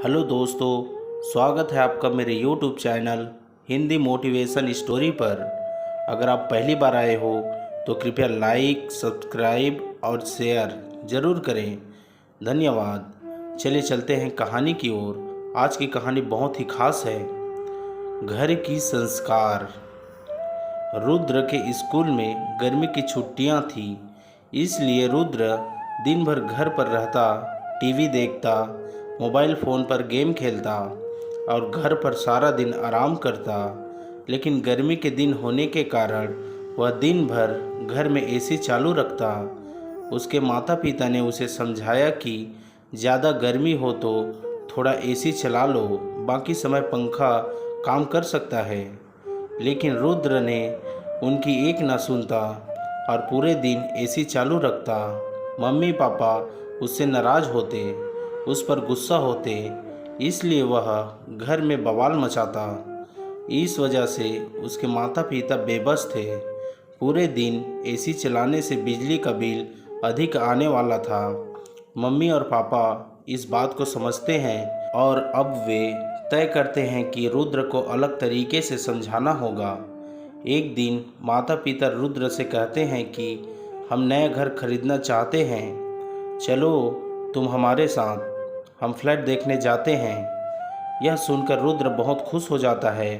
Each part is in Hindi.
हेलो दोस्तों, स्वागत है आपका मेरे YouTube channel Hindi motivation story पर। अगर आप पहली बार आए हो तो कृपया लाइक, सब्सक्राइब और शेयर ज़रूर करें। धन्यवाद। चलिए चलते हैं कहानी की ओर। आज की कहानी बहुत ही खास है। घर की संस्कार। रुद्र के स्कूल में गर्मी की छुट्टियां थी, इसलिए रुद्र दिन भर घर पर रहता, टीवी देखता, मोबाइल फ़ोन पर गेम खेलता और घर पर सारा दिन आराम करता। लेकिन गर्मी के दिन होने के कारण वह दिन भर घर में एसी चालू रखता। उसके माता पिता ने उसे समझाया कि ज़्यादा गर्मी हो तो थोड़ा एसी चला लो, बाकी समय पंखा काम कर सकता है। लेकिन रुद्र ने उनकी एक ना सुनता और पूरे दिन एसी चालू रखता। मम्मी पापा उससे नाराज़ होते, उस पर गुस्सा होते, इसलिए वह घर में बवाल मचाता। इस वजह से उसके माता पिता बेबस थे। पूरे दिन एसी चलाने से बिजली का बिल अधिक आने वाला था। मम्मी और पापा इस बात को समझते हैं और अब वे तय करते हैं कि रुद्र को अलग तरीके से समझाना होगा। एक दिन माता पिता रुद्र से कहते हैं कि हम नया घर खरीदना चाहते हैं, चलो तुम हमारे साथ, हम फ्लैट देखने जाते हैं। यह सुनकर रुद्र बहुत खुश हो जाता है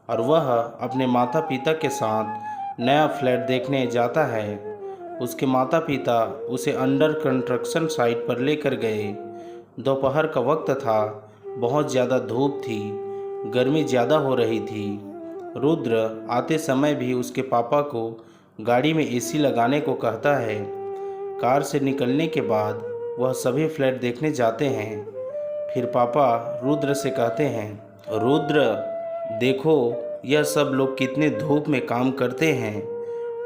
और वह अपने माता पिता के साथ नया फ्लैट देखने जाता है। उसके माता पिता उसे अंडर कंस्ट्रक्शन साइट पर लेकर गए। दोपहर का वक्त था, बहुत ज़्यादा धूप थी, गर्मी ज़्यादा हो रही थी। रुद्र आते समय भी उसके पापा को गाड़ी में एसी लगाने को कहता है। कार से निकलने के बाद वह सभी फ्लैट देखने जाते हैं। फिर पापा रुद्र से कहते हैं, रुद्र देखो, यह सब लोग कितने धूप में काम करते हैं।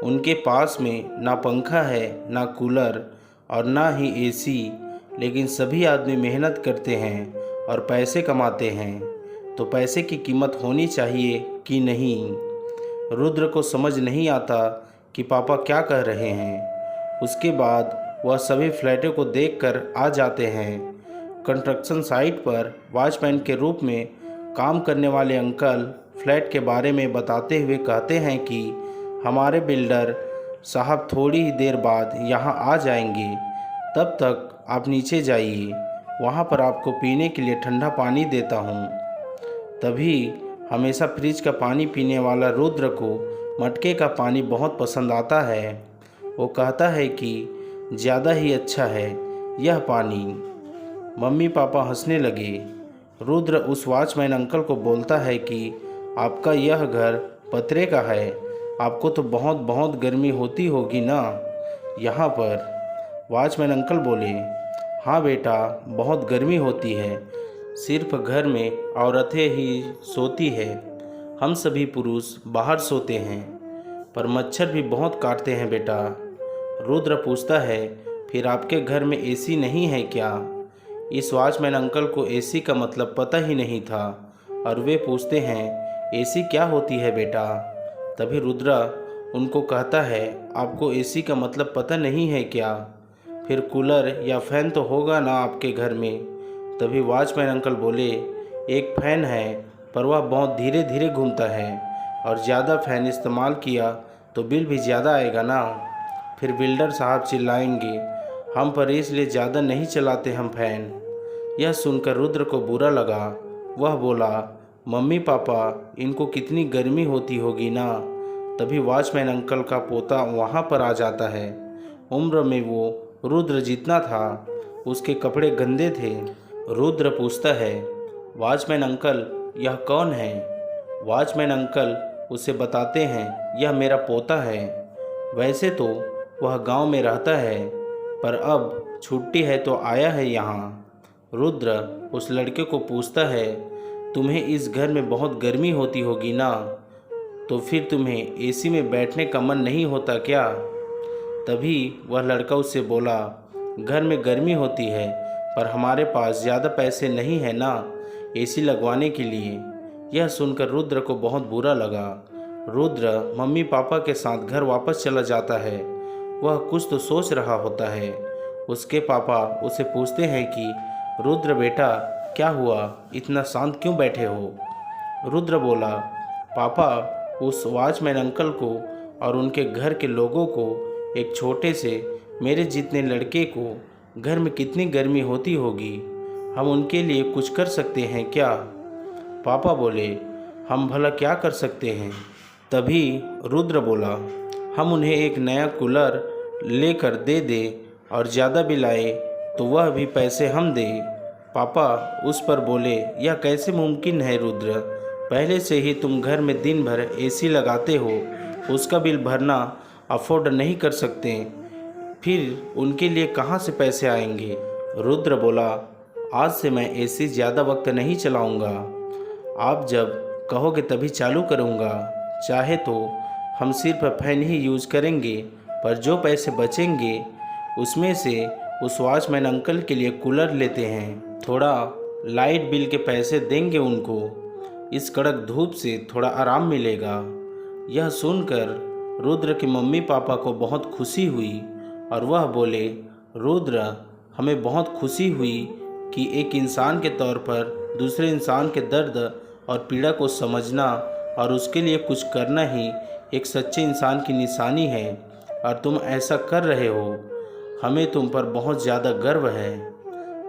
उनके पास में ना पंखा है, ना कूलर और ना ही एसी, लेकिन सभी आदमी मेहनत करते हैं और पैसे कमाते हैं, तो पैसे की कीमत होनी चाहिए कि नहीं। रुद्र को समझ नहीं आता कि पापा क्या कह रहे हैं। उसके बाद वह सभी फ्लैटों को देखकर आ जाते हैं। कंस्ट्रक्शन साइट पर वॉचमैन के रूप में काम करने वाले अंकल फ्लैट के बारे में बताते हुए कहते हैं कि हमारे बिल्डर साहब थोड़ी ही देर बाद यहाँ आ जाएंगे, तब तक आप नीचे जाइए, वहाँ पर आपको पीने के लिए ठंडा पानी देता हूँ। तभी हमेशा फ्रिज का पानी पीने वाला रुद्र को मटके का पानी बहुत पसंद आता है। वो कहता है कि ज़्यादा ही अच्छा है यह पानी। मम्मी पापा हंसने लगे। रुद्र उस वॉचमैन अंकल को बोलता है कि आपका यह घर पतरे का है, आपको तो बहुत बहुत गर्मी होती होगी ना यहाँ पर। वॉचमैन अंकल बोले, हाँ बेटा, बहुत गर्मी होती है, सिर्फ घर में औरतें ही सोती है, हम सभी पुरुष बाहर सोते हैं, पर मच्छर भी बहुत काटते हैं बेटा। रुद्र पूछता है, फिर आपके घर में एसी नहीं है क्या? इस वॉचमैन अंकल को एसी का मतलब पता ही नहीं था और वे पूछते हैं, एसी क्या होती है बेटा? तभी रुद्र उनको कहता है, आपको एसी का मतलब पता नहीं है क्या? फिर कूलर या फैन तो होगा ना आपके घर में? तभी वॉचमैन अंकल बोले, एक फ़ैन है, पर वह बहुत धीरे धीरे घूमता है और ज़्यादा फ़ैन इस्तेमाल किया तो बिल भी ज़्यादा आएगा ना। फिर बिल्डर साहब चिल्लाएंगे हम पर, इसलिए ज़्यादा नहीं चलाते हम फ़ैन। यह सुनकर रुद्र को बुरा लगा। वह बोला, मम्मी पापा, इनको कितनी गर्मी होती होगी ना। तभी वॉचमैन अंकल का पोता वहाँ पर आ जाता है। उम्र में वो रुद्र जितना था, उसके कपड़े गंदे थे। रुद्र पूछता है, वॉचमैन अंकल यह कौन है? वॉचमैन अंकल उसे बताते हैं, यह मेरा पोता है। वैसे तो वह गांव में रहता है, पर अब छुट्टी है तो आया है यहाँ। रुद्र उस लड़के को पूछता है, तुम्हें इस घर में बहुत गर्मी होती होगी ना, तो फिर तुम्हें एसी में बैठने का मन नहीं होता क्या? तभी वह लड़का उससे बोला, घर में गर्मी होती है, पर हमारे पास ज़्यादा पैसे नहीं है ना एसी लगवाने के लिए। यह सुनकर रुद्र को बहुत बुरा लगा। रुद्र मम्मी पापा के साथ घर वापस चला जाता है। वह कुछ तो सोच रहा होता है। उसके पापा उसे पूछते हैं कि रुद्र बेटा, क्या हुआ, इतना शांत क्यों बैठे हो? रुद्र बोला, पापा, उस वॉचमैन अंकल को और उनके घर के लोगों को, एक छोटे से मेरे जितने लड़के को घर में कितनी गर्मी होती होगी, हम उनके लिए कुछ कर सकते हैं क्या? पापा बोले, हम भला क्या कर सकते हैं? तभी रुद्र बोला, हम उन्हें एक नया कूलर लेकर दे दें और ज़्यादा बिल आए तो वह भी पैसे हम दें। पापा उस पर बोले, यह कैसे मुमकिन है रुद्र? पहले से ही तुम घर में दिन भर एसी लगाते हो, उसका बिल भरना अफोर्ड नहीं कर सकते, फिर उनके लिए कहाँ से पैसे आएंगे? रुद्र बोला, आज से मैं एसी ज़्यादा वक्त नहीं चलाऊँगा, आप जब कहोगे तभी चालू करूँगा। चाहे तो हम सिर्फ फैन ही यूज़ करेंगे, पर जो पैसे बचेंगे उसमें से उस वॉचमैन अंकल के लिए कूलर लेते हैं, थोड़ा लाइट बिल के पैसे देंगे उनको, इस कड़क धूप से थोड़ा आराम मिलेगा। यह सुनकर रुद्र के मम्मी पापा को बहुत खुशी हुई और वह बोले, रुद्र, हमें बहुत खुशी हुई कि एक इंसान के तौर पर दूसरे इंसान के दर्द और पीड़ा को समझना और उसके लिए कुछ करना ही एक सच्चे इंसान की निशानी है, और तुम ऐसा कर रहे हो, हमें तुम पर बहुत ज़्यादा गर्व है।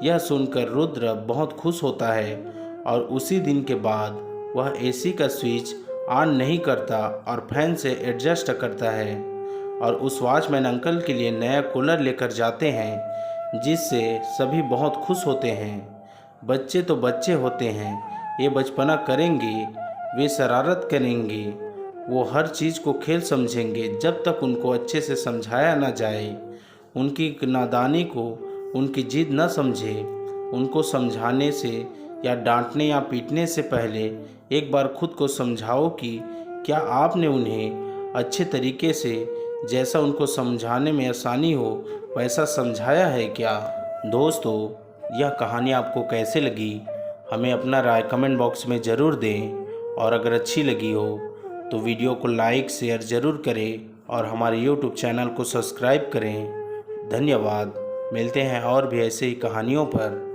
यह सुनकर रुद्र बहुत खुश होता है और उसी दिन के बाद वह एसी का स्विच ऑन नहीं करता और फैन से एडजस्ट करता है और उस वॉचमैन अंकल के लिए नया कूलर लेकर जाते हैं, जिससे सभी बहुत खुश होते हैं। बच्चे तो बच्चे होते हैं, ये बचपना करेंगे, वे शरारत करेंगे, वो हर चीज़ को खेल समझेंगे जब तक उनको अच्छे से समझाया ना जाए। उनकी नादानी को उनकी जिद न समझे। उनको समझाने से या डांटने या पीटने से पहले एक बार खुद को समझाओ कि क्या आपने उन्हें अच्छे तरीके से, जैसा उनको समझाने में आसानी हो वैसा समझाया है क्या? दोस्तों, यह कहानी आपको कैसे लगी हमें अपना राय कमेंट बॉक्स में ज़रूर दें, और अगर अच्छी लगी हो तो वीडियो को लाइक शेयर ज़रूर करें और हमारे YouTube चैनल को सब्सक्राइब करें। धन्यवाद। मिलते हैं और भी ऐसे ही कहानियों पर।